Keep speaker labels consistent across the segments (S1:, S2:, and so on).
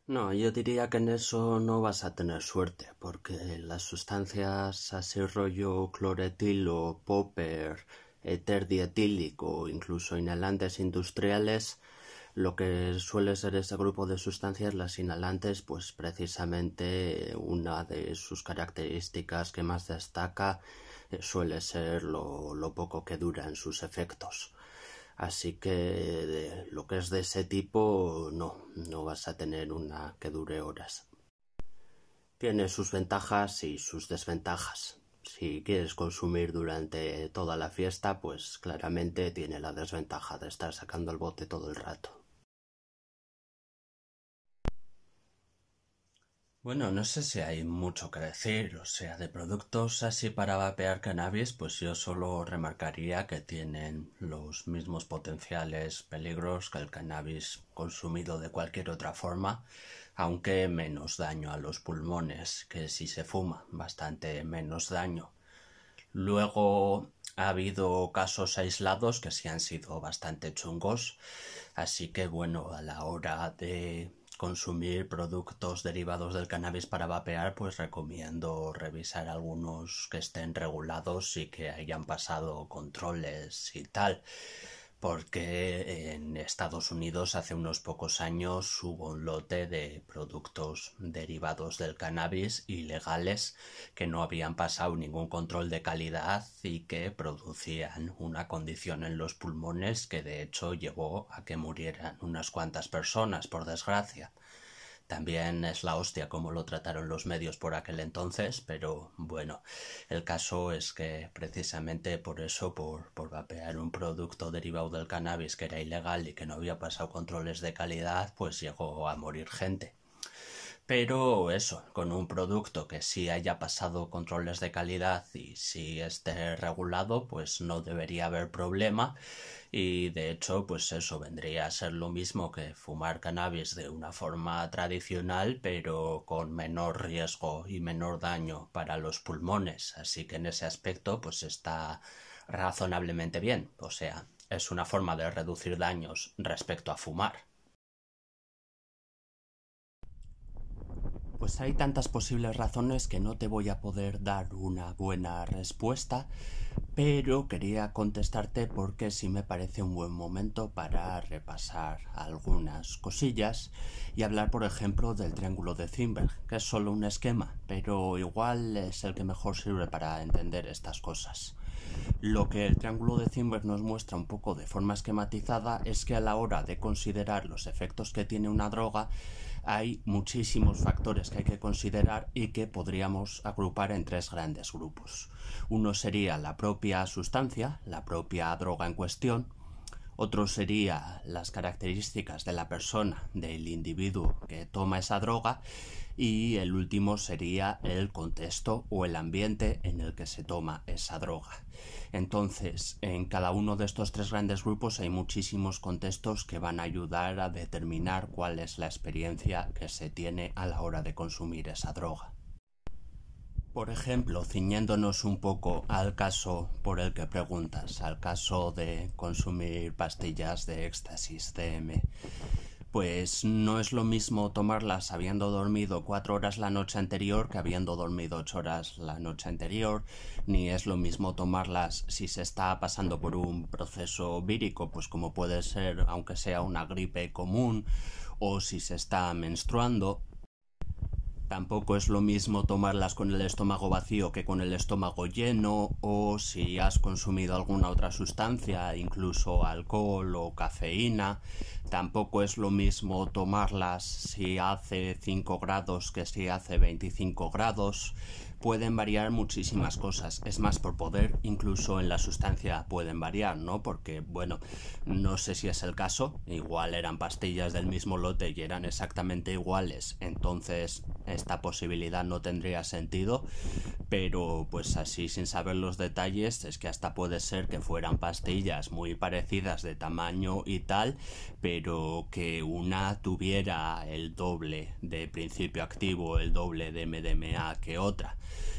S1: No, yo diría que en eso no vas a tener suerte, porque las sustancias así rollo cloretilo, popper, éter dietílico, incluso inhalantes industriales, lo que suele ser ese grupo de sustancias, las inhalantes, pues precisamente una de sus características que más destaca suele ser lo poco que duran sus efectos. Así que lo que es de ese tipo no vas a tener una que dure horas. Tiene sus ventajas y sus desventajas. Si quieres consumir durante toda la fiesta, pues claramente tiene la desventaja de estar sacando el bote todo el rato. Bueno, no sé si hay mucho que decir, o sea, de productos así para vapear cannabis, pues yo solo remarcaría que tienen los mismos potenciales peligros que el cannabis consumido de cualquier otra forma, aunque menos daño a los pulmones que si se fuma, bastante menos daño. Luego ha habido casos aislados que sí han sido bastante chungos, así que bueno, a la hora de consumir productos derivados del cannabis para vapear, pues recomiendo revisar algunos que estén regulados y que hayan pasado controles y tal, porque en Estados Unidos hace unos pocos años hubo un lote de productos derivados del cannabis ilegales que no habían pasado ningún control de calidad y que producían una condición en los pulmones que de hecho llevó a que murieran unas cuantas personas, por desgracia. También es la hostia como lo trataron los medios por aquel entonces, pero bueno, el caso es que precisamente por eso, por vapear un producto derivado del cannabis que era ilegal y que no había pasado controles de calidad, pues llegó a morir gente. Pero eso, con un producto que sí haya pasado controles de calidad y sí esté regulado, pues no debería haber problema. Y de hecho, pues eso vendría a ser lo mismo que fumar cannabis de una forma tradicional, pero con menor riesgo y menor daño para los pulmones. Así que en ese aspecto, pues está razonablemente bien. O sea, es una forma de reducir daños respecto a fumar. Pues hay tantas posibles razones que no te voy a poder dar una buena respuesta, pero quería contestarte porque sí me parece un buen momento para repasar algunas cosillas y hablar, por ejemplo, del triángulo de Zimberg, que es solo un esquema, pero igual es el que mejor sirve para entender estas cosas. Lo que el triángulo de Zimberg nos muestra un poco de forma esquematizada es que a la hora de considerar los efectos que tiene una droga hay muchísimos factores que hay que considerar y que podríamos agrupar en tres grandes grupos. Uno sería la propia sustancia, la propia droga en cuestión. Otro sería las características de la persona, del individuo que toma esa droga. Y el último sería el contexto o el ambiente en el que se toma esa droga. Entonces, en cada uno de estos tres grandes grupos hay muchísimos contextos que van a ayudar a determinar cuál es la experiencia que se tiene a la hora de consumir esa droga. Por ejemplo, ciñéndonos un poco al caso por el que preguntas, al caso de consumir pastillas de éxtasis, DM, pues no es lo mismo tomarlas habiendo dormido 4 horas la noche anterior que habiendo dormido 8 horas la noche anterior, ni es lo mismo tomarlas si se está pasando por un proceso vírico, pues como puede ser aunque sea una gripe común, o si se está menstruando. Tampoco es lo mismo tomarlas con el estómago vacío que con el estómago lleno, o si has consumido alguna otra sustancia, incluso alcohol o cafeína. Tampoco es lo mismo tomarlas si hace 5 grados que si hace 25 grados. Pueden variar muchísimas cosas. Es más, por poder, incluso en la sustancia pueden variar, ¿no? Porque, bueno, no sé si es el caso. Igual eran pastillas del mismo lote y eran exactamente iguales. Entonces, esta posibilidad no tendría sentido. Pero, pues así, sin saber los detalles, es que hasta puede ser que fueran pastillas muy parecidas de tamaño y tal, pero que una tuviera el doble de principio activo, el doble de MDMA que otra.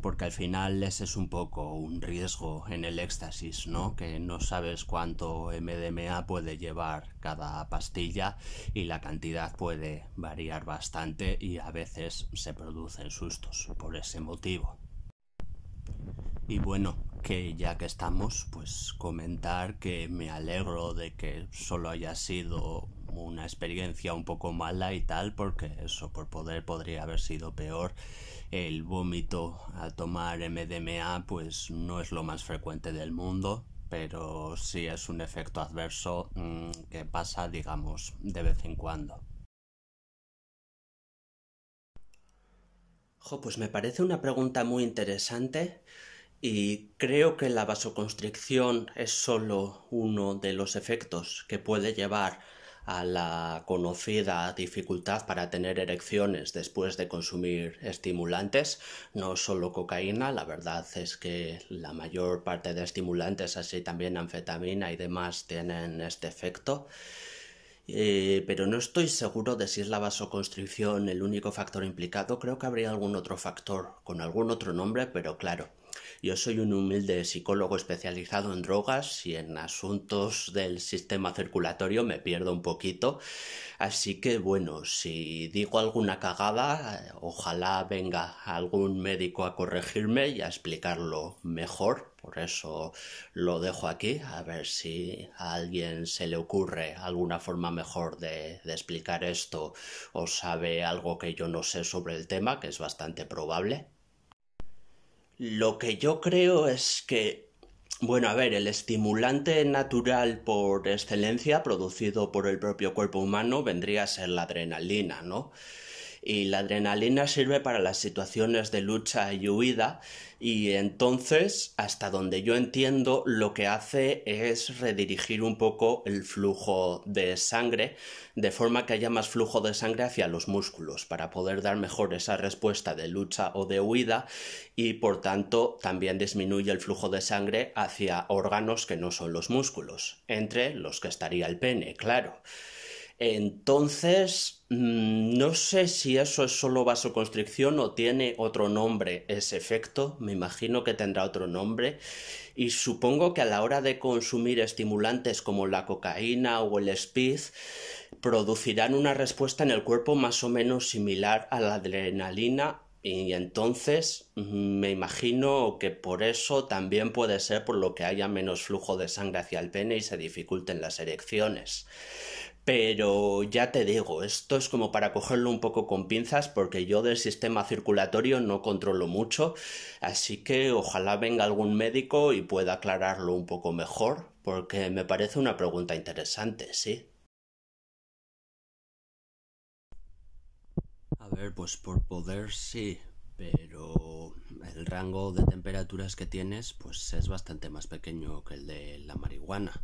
S1: porque al final ese es un poco un riesgo en el éxtasis, ¿no? Que no sabes cuánto MDMA puede llevar cada pastilla y la cantidad puede variar bastante y a veces se producen sustos por ese motivo. Y bueno, que ya que estamos, pues comentar que me alegro de que solo haya sido una experiencia un poco mala y tal, porque eso por poder podría haber sido peor. El vómito al tomar MDMA pues no es lo más frecuente del mundo, pero sí es un efecto adverso que pasa, digamos, de vez en cuando. Pues me parece una pregunta muy interesante y creo que la vasoconstricción es solo uno de los efectos que puede llevar a la conocida dificultad para tener erecciones después de consumir estimulantes, no solo cocaína, la verdad es que la mayor parte de estimulantes, así también anfetamina y demás, tienen este efecto. Pero no estoy seguro de si es la vasoconstricción el único factor implicado. Creo que habría algún otro factor con algún otro nombre, pero claro, yo soy un humilde psicólogo especializado en drogas y en asuntos del sistema circulatorio me pierdo un poquito. Así que bueno, si digo alguna cagada, ojalá venga algún médico a corregirme y a explicarlo mejor. Por eso lo dejo aquí, a ver si a alguien se le ocurre alguna forma mejor de explicar esto o sabe algo que yo no sé sobre el tema, que es bastante probable. Lo que yo creo es que, bueno, a ver, el estimulante natural por excelencia producido por el propio cuerpo humano vendría a ser la adrenalina, ¿no? Y la adrenalina sirve para las situaciones de lucha y huida y entonces, hasta donde yo entiendo, lo que hace es redirigir un poco el flujo de sangre de forma que haya más flujo de sangre hacia los músculos para poder dar mejor esa respuesta de lucha o de huida y por tanto también disminuye el flujo de sangre hacia órganos que no son los músculos, entre los que estaría el pene, claro. Entonces, no sé si eso es solo vasoconstricción o tiene otro nombre ese efecto, me imagino que tendrá otro nombre y supongo que a la hora de consumir estimulantes como la cocaína o el speed producirán una respuesta en el cuerpo más o menos similar a la adrenalina y entonces me imagino que por eso también puede ser por lo que haya menos flujo de sangre hacia el pene y se dificulten las erecciones. Pero ya te digo, esto es como para cogerlo un poco con pinzas porque yo del sistema circulatorio no controlo mucho, así que ojalá venga algún médico y pueda aclararlo un poco mejor, porque me parece una pregunta interesante, sí. A ver, pues por poder sí, pero el rango de temperaturas que tienes pues es bastante más pequeño que el de la marihuana,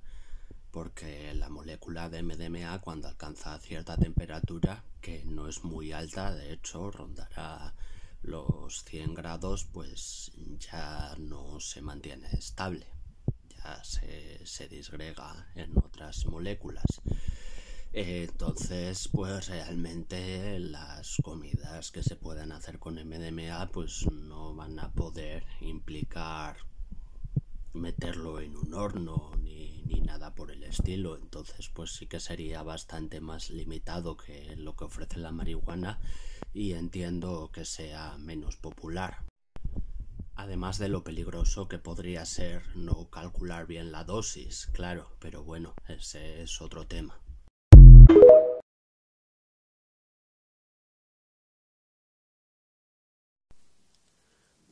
S1: porque la molécula de MDMA cuando alcanza cierta temperatura, que no es muy alta, de hecho rondará los 100 grados, pues ya no se mantiene estable, ya se disgrega en otras moléculas. Entonces, pues realmente las comidas que se puedan hacer con MDMA pues no van a poder implicar meterlo en un horno ni nada por el estilo, entonces pues sí que sería bastante más limitado que lo que ofrece la marihuana y entiendo que sea menos popular. Además de lo peligroso que podría ser no calcular bien la dosis, claro, pero bueno, ese es otro tema.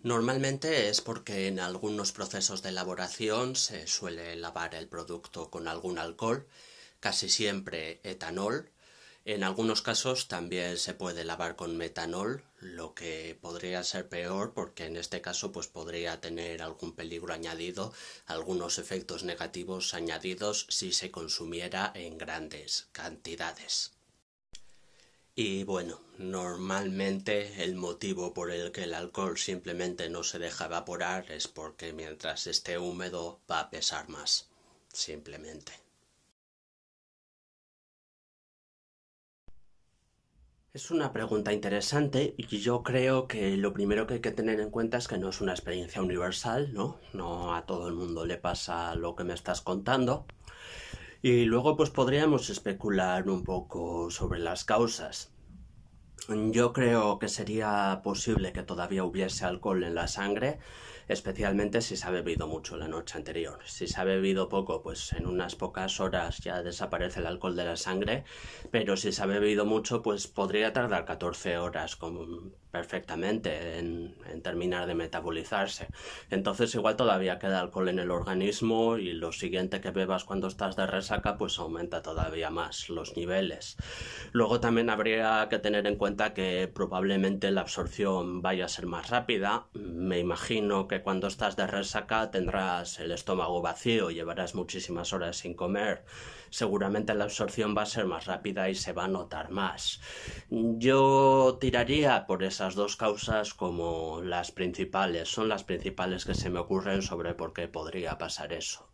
S1: Normalmente es porque en algunos procesos de elaboración se suele lavar el producto con algún alcohol, casi siempre etanol. En algunos casos también se puede lavar con metanol, lo que podría ser peor porque en este caso pues podría tener algún peligro añadido, algunos efectos negativos añadidos si se consumiera en grandes cantidades. Y bueno, normalmente el motivo por el que el alcohol simplemente no se deja evaporar es porque mientras esté húmedo va a pesar más, simplemente. Es una pregunta interesante y yo creo que lo primero que hay que tener en cuenta es que no es una experiencia universal, ¿no? No a todo el mundo le pasa lo que me estás contando. Y luego pues podríamos especular un poco sobre las causas. Yo creo que sería posible que todavía hubiese alcohol en la sangre, especialmente si se ha bebido mucho la noche anterior. Si se ha bebido poco, pues en unas pocas horas ya desaparece el alcohol de la sangre, pero si se ha bebido mucho, pues podría tardar 14 horas perfectamente en terminar de metabolizarse. Entonces igual todavía queda alcohol en el organismo y lo siguiente que bebas cuando estás de resaca, pues aumenta todavía más los niveles. Luego también habría que tener en cuenta que probablemente la absorción vaya a ser más rápida. Me imagino que cuando estás de resaca tendrás el estómago vacío, llevarás muchísimas horas sin comer. Seguramente la absorción va a ser más rápida y se va a notar más. Yo tiraría por esas dos causas como las principales. Son las principales que se me ocurren sobre por qué podría pasar eso.